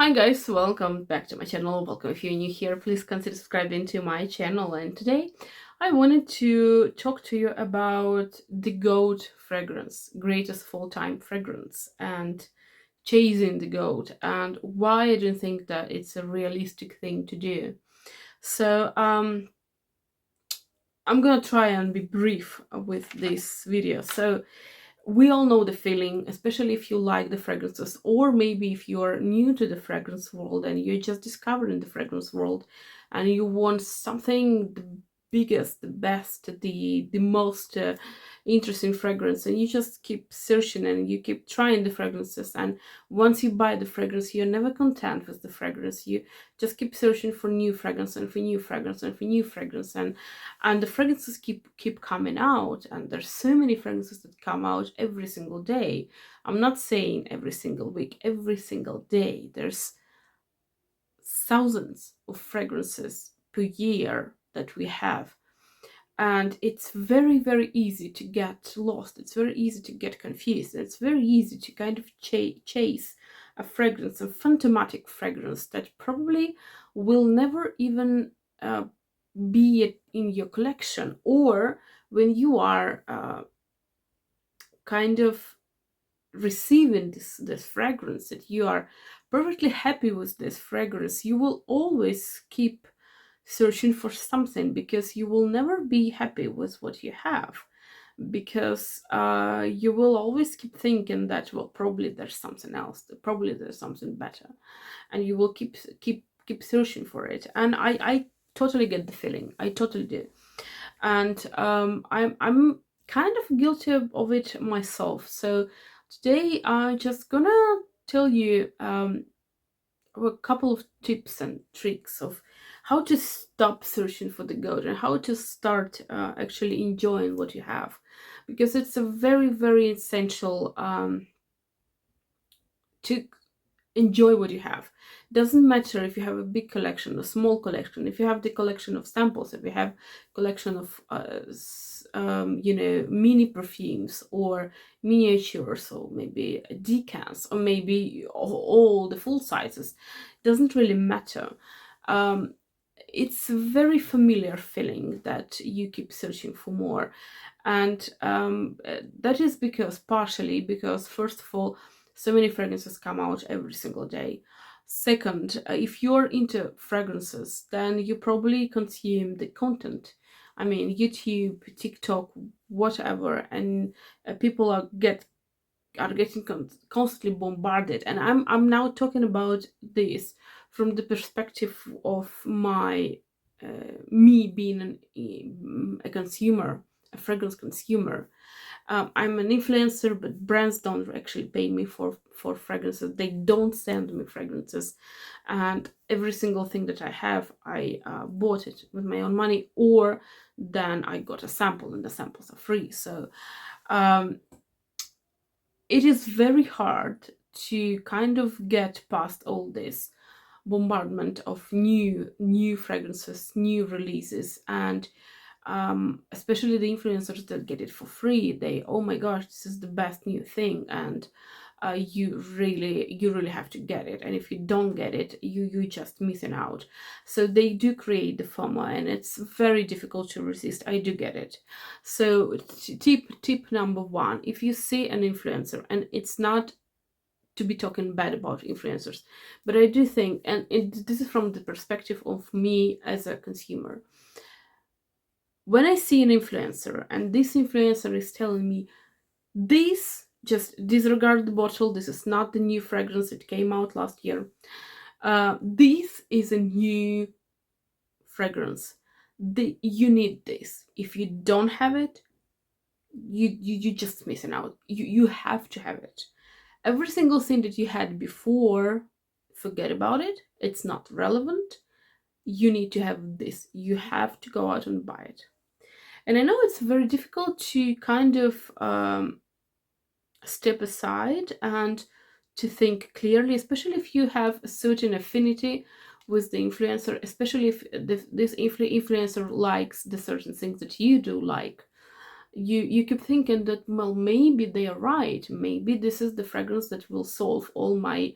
Hi guys, welcome back to my channel. Welcome if you're new here. Please consider subscribing to my channel. And today I wanted to talk to you about the GOAT fragrance, greatest full-time fragrance, and chasing the GOAT, and why I don't think that it's a realistic thing to do. So I'm gonna try and be brief with this video. So we all know the feeling, especially if you like the fragrances, or maybe if you're new to the fragrance world and you're just discovering the fragrance world and you want something the biggest, the best, the most interesting fragrance, and you just keep searching and you keep trying the fragrances, and once you buy the fragrance you're never content with the fragrance. You just keep searching for new fragrance and for new fragrance and for new fragrance, and the fragrances keep coming out, and there's so many fragrances that come out every single day. I'm not saying every single week, every single day. There's thousands of fragrances per year that we have, and it's very, very easy to get lost. It's very easy to get confused. It's very easy to kind of chase a fragrance, a phantomatic fragrance that probably will never even be it in your collection, or when you are kind of receiving this fragrance, that you are perfectly happy with this fragrance, you will always keep searching for something, because you will never be happy with what you have, because you will always keep thinking that, well, probably there's something else, probably there's something better, and you will keep searching for it. And I totally get the feeling. I totally do. And I'm kind of guilty of it myself. So today I'm just gonna tell you a couple of tips and tricks of how to stop searching for the goat and how to start actually enjoying what you have, because it's a very, very essential to enjoy what you have. Doesn't matter if you have a big collection, a small collection, if you have the collection of samples, if you have collection of mini perfumes or miniatures, or maybe decants, or maybe all the full sizes. Doesn't really matter. It's a very familiar feeling that you keep searching for more, and that is partially because, first of all, so many fragrances come out every single day. Second, if you're into fragrances, then you probably consume the content. I mean, YouTube, TikTok, whatever, and people are getting constantly bombarded. And I'm now talking about this from the perspective of me being a consumer, a fragrance consumer. I'm an influencer, but brands don't actually pay me for fragrances. They don't send me fragrances, and every single thing that I have, I bought it with my own money, or then I got a sample, and the samples are free. So it is very hard to kind of get past all this bombardment of new fragrances, new releases, and especially the influencers that get it for free. They, oh my gosh, this is the best new thing, and you really have to get it, and if you don't get it, you just missing out. So they do create the FOMO, and it's very difficult to resist. I do get it. So tip number one: if you see an influencer, and it's not to be talking bad about influencers, but I do think, and this is from the perspective of me as a consumer, when I see an influencer and this influencer is telling me, this, just disregard the bottle, this is not the new fragrance, it came out last year, this is a new fragrance, you need this. If you don't have it, you just missing out. You have to have it. Every single thing that you had before, forget about it, it's not relevant. You need to have this. You have to go out and buy it. And I know it's very difficult to kind of step aside and to think clearly, especially if you have a certain affinity with the influencer, especially if this influencer likes the certain things that you do like. You keep thinking that, well, maybe they are right. Maybe this is the fragrance that will solve all my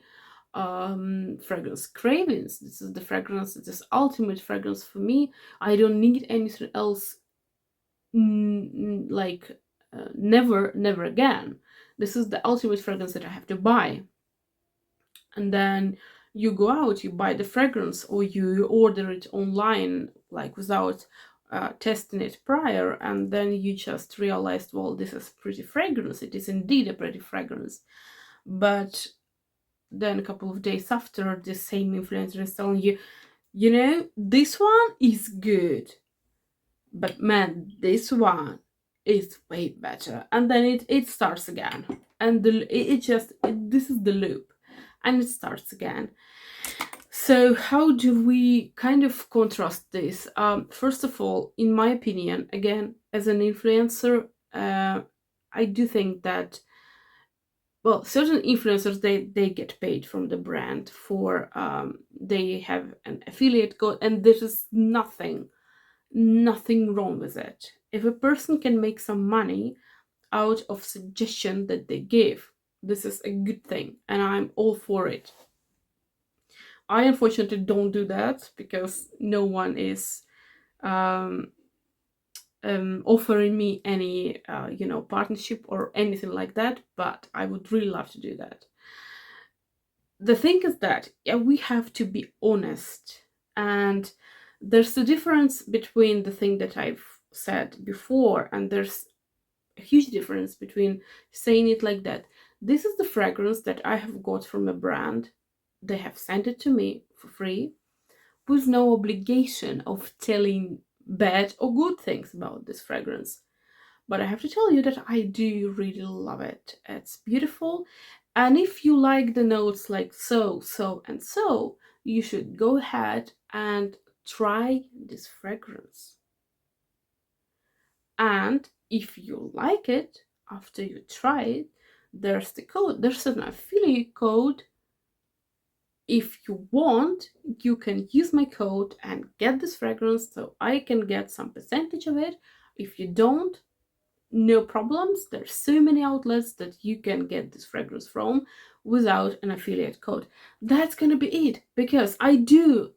fragrance cravings. This is the fragrance, this is ultimate fragrance for me. I don't need anything else, like never again. This is the ultimate fragrance that I have to buy. And then you go out, you buy the fragrance, or you order it online, like without testing it prior, and then you just realized, well, this is pretty fragrance. It is indeed a pretty fragrance. But then a couple of days after, the same influencer is telling you, you know, this one is good, but man, this one is way better. And then it starts again, and this is the loop, and it starts again. So how do we kind of contrast this? First of all, in my opinion, again, as an influencer, I do think that, well, certain influencers, they get paid from the brand for they have an affiliate code, and there is nothing wrong with it. If a person can make some money out of suggestion that they give, this is a good thing, and I'm all for it. I unfortunately don't do that because no one is offering me any partnership or anything like that, but I would really love to do that. The thing is that, yeah, we have to be honest, and there's a difference between the thing that I've said before, and there's a huge difference between saying it like that. This is the fragrance that I have got from a brand. They have sent it to me for free, with no obligation of telling bad or good things about this fragrance. But I have to tell you that I do really love it. It's beautiful. And if you like the notes like so, so, and so, you should go ahead and try this fragrance. And if you like it, after you try it, there's the code. There's an affiliate code. If you want, you can use my code and get this fragrance, so I can get some percentage of it. If you don't, no problems. There's so many outlets that you can get this fragrance from without an affiliate code. That's gonna be it, because I do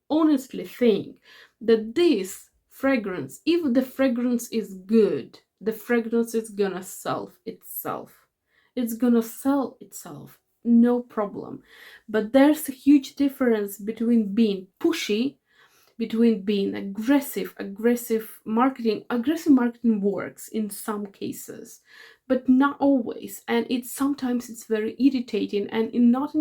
honestly think that this fragrance, if the fragrance is good, the fragrance is gonna sell itself. It's gonna sell itself, no problem. But there's a huge difference between being pushy, between being aggressive. Aggressive marketing works in some cases, but not always, and it's very irritating, and not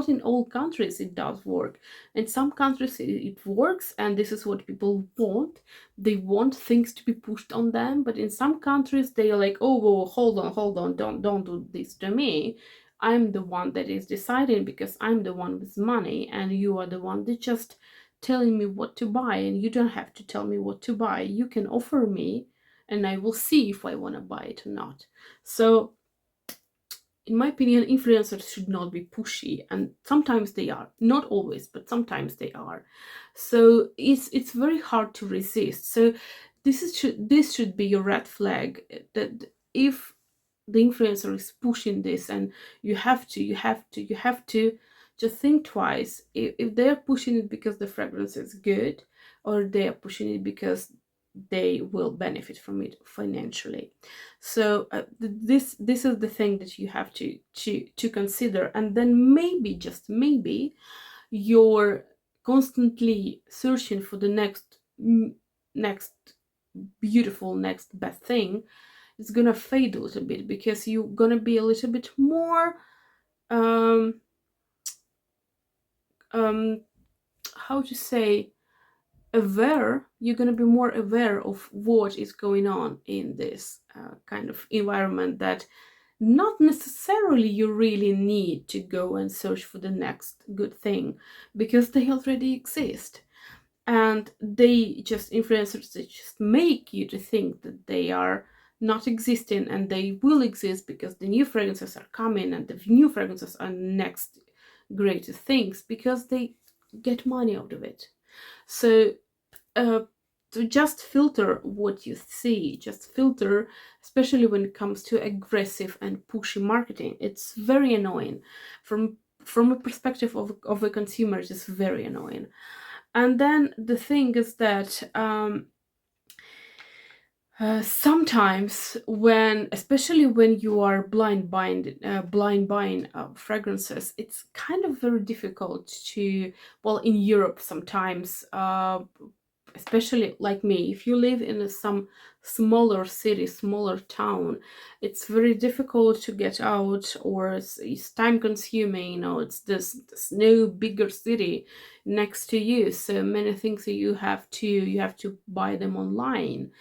in all countries it does work. In some countries it works, and this is what people want. They want things to be pushed on them, but in some countries they are like, oh, whoa, hold on, don't do this to me. I'm the one that is deciding, because I'm the one with money, and you are the one that just telling me what to buy, and you don't have to tell me what to buy. You can offer me, and I will see if I want to buy it or not. So in my opinion, influencers should not be pushy, and sometimes they are, not always, but sometimes they are. So it's very hard to resist. So this should be a red flag, that if the influencer is pushing this, and you have to just think twice if they're pushing it because the fragrance is good, or they're pushing it because they will benefit from it financially. So this is the thing that you have to consider. And then maybe, just maybe, you're constantly searching for the next beautiful, next best thing. It's gonna fade a little bit, because you're gonna be a little bit more how to say, aware. You're going to be more aware of what is going on in this kind of environment, that not necessarily you really need to go and search for the next good thing, because they already exist. And influencers, they just make you to think that they are not existing, and they will exist because the new fragrances are coming, and the new fragrances are next greatest things, because they get money out of it. So to just filter what you see, just filter, especially when it comes to aggressive and pushy marketing. It's very annoying. from a perspective of a consumer, it's just very annoying. And then the thing is that sometimes when, especially when you are blind buying fragrances, it's kind of very difficult to, well, in Europe sometimes, especially like me, if you live in some smaller city, smaller town, it's very difficult to get out, or it's time consuming. There's no bigger city next to you, so many things that you have to buy them online,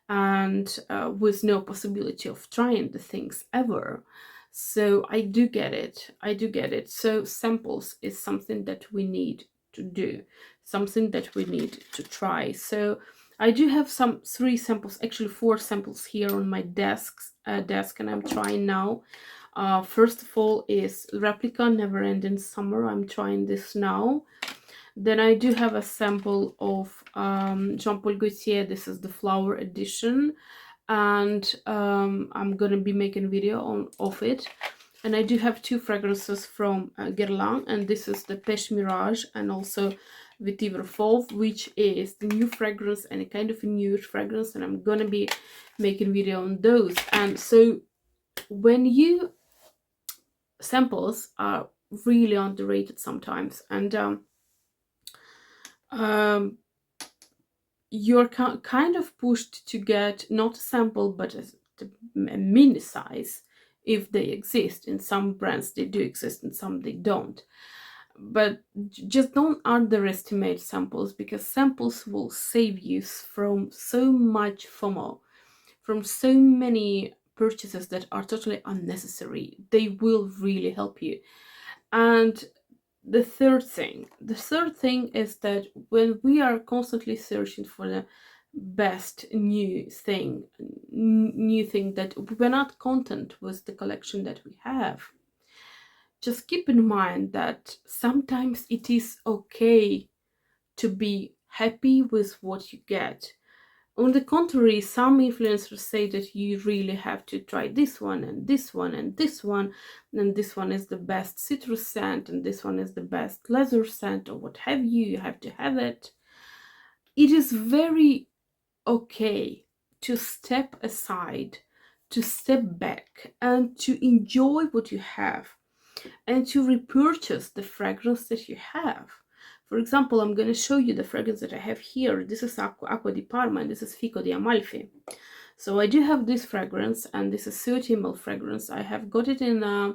and with no possibility of trying the things ever. So I do get it. So samples is something that we need to do, something that we need to try. So I do have some 3 samples, actually 4 samples here on my desk, and I'm trying now. First of all is Replica Never Ending Summer. I'm trying this now. Then I do have a sample of Jean Paul Gaultier. This is the flower edition, and I'm gonna be making a video of it. And I do have 2 fragrances from Guerlain, and this is the Pêche Mirage and also Vetiver Fauve, which is the new fragrance and a kind of a new fragrance, and I'm gonna be making a video on those. And so when you samples are really underrated sometimes, and you're kind of pushed to get not a sample but a mini size, if they exist. In some brands they do exist, and some they don't. But just don't underestimate samples, because samples will save you from so much FOMO, from so many purchases that are totally unnecessary. They will really help you. And the third thing is that when we are constantly searching for the best new thing that we're not content with the collection that we have, just keep in mind that sometimes it is okay to be happy with what you get. On the contrary, some influencers say that you really have to try this one and this one and this one, and this one is the best citrus scent, and this one is the best leather scent, or what have you. You have to have it. It is very okay to step aside, to step back, and to enjoy what you have, and to repurchase the fragrance that you have. For example, I'm going to show you the fragrance that I have here. This is Acqua di Parma, and this is Fico di Amalfi. So I do have this fragrance, and this is 30 ml fragrance. I have got it in a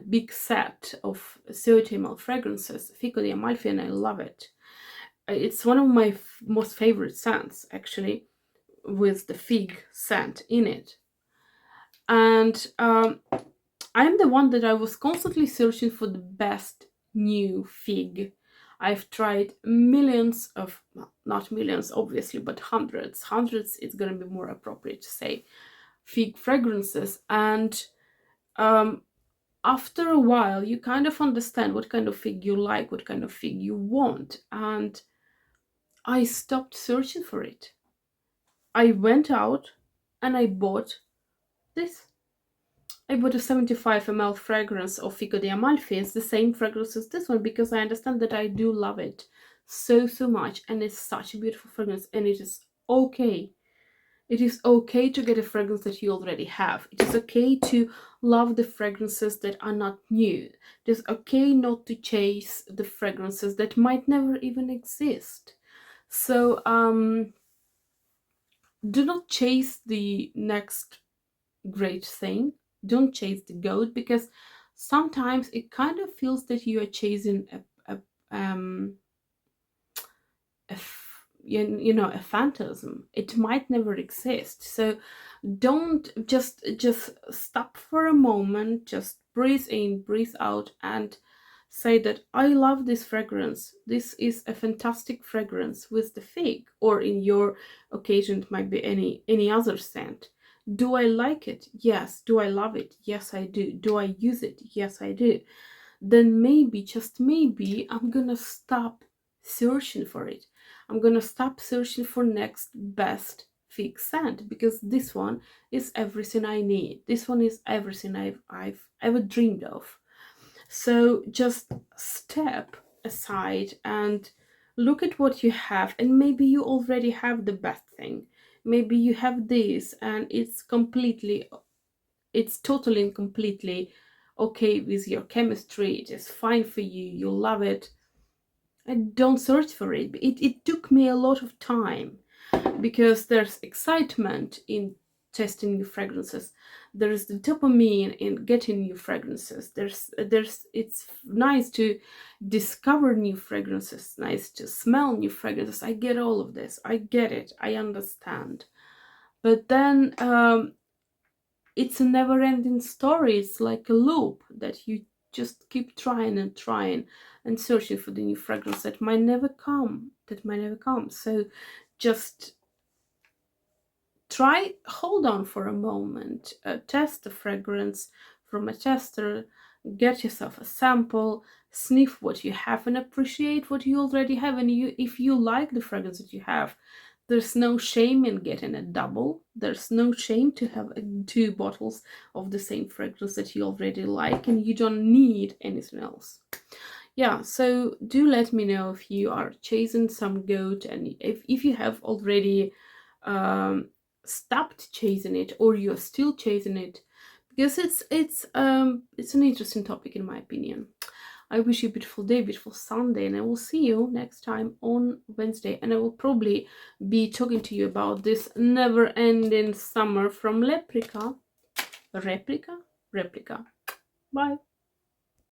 big set of 30 ml fragrances, Fico di Amalfi, and I love it. It's one of my most favorite scents, actually, with the fig scent in it. And I'm the one that I was constantly searching for the best new fig. I've tried millions of, well, not millions obviously, but hundreds it's gonna be more appropriate to say, fig fragrances. And after a while you kind of understand what kind of fig you like, what kind of fig you want, and I stopped searching for it. I went out and I bought this. I bought a 75 ml fragrance of Fico di Amalfi. It's the same fragrance as this one, because I understand that I do love it so much, and it's such a beautiful fragrance. And it is okay. It is okay to get a fragrance that you already have. It is okay to love the fragrances that are not new. It is okay not to chase the fragrances that might never even exist. So do not chase the next great thing. Don't chase the goat, because sometimes it kind of feels that you are chasing a a phantasm. It might never exist. So don't just stop for a moment, just breathe in, breathe out, and say that I love this fragrance. This is a fantastic fragrance with the fig, or in your occasion it might be any other scent. Do I like it? Yes. Do I love it? Yes, I do. Do I use it? Yes, I do. Then maybe, just maybe, I'm gonna stop searching for it. I'm gonna stop searching for next best fig scent, because this one is everything I need. This one is everything I've ever dreamed of. So just step aside and look at what you have, and maybe you already have the best thing. Maybe you have this and it's totally and completely okay with your chemistry. It is fine for you. You love it. And don't search for it. It took me a lot of time because there's excitement in testing new fragrances. There is the dopamine in getting new fragrances. There's it's nice to discover new fragrances, nice to smell new fragrances. I get all of this. I get it. I understand. But then it's a never-ending story. It's like a loop that you just keep trying and trying and searching for the new fragrance that might never come. So just hold on for a moment, test the fragrance from a tester, get yourself a sample, sniff what you have, and appreciate what you already have. And if you like the fragrance that you have, there's no shame in getting a double. There's no shame to have two bottles of the same fragrance that you already like, and you don't need anything else. Yeah, so do let me know if you are chasing some goat, and if you have already um, stopped chasing it, or you're still chasing it, because it's an interesting topic in my opinion. I wish you a beautiful day, beautiful Sunday, and I will see you next time on Wednesday. And I will probably be talking to you about this never-ending summer from Replica. Bye.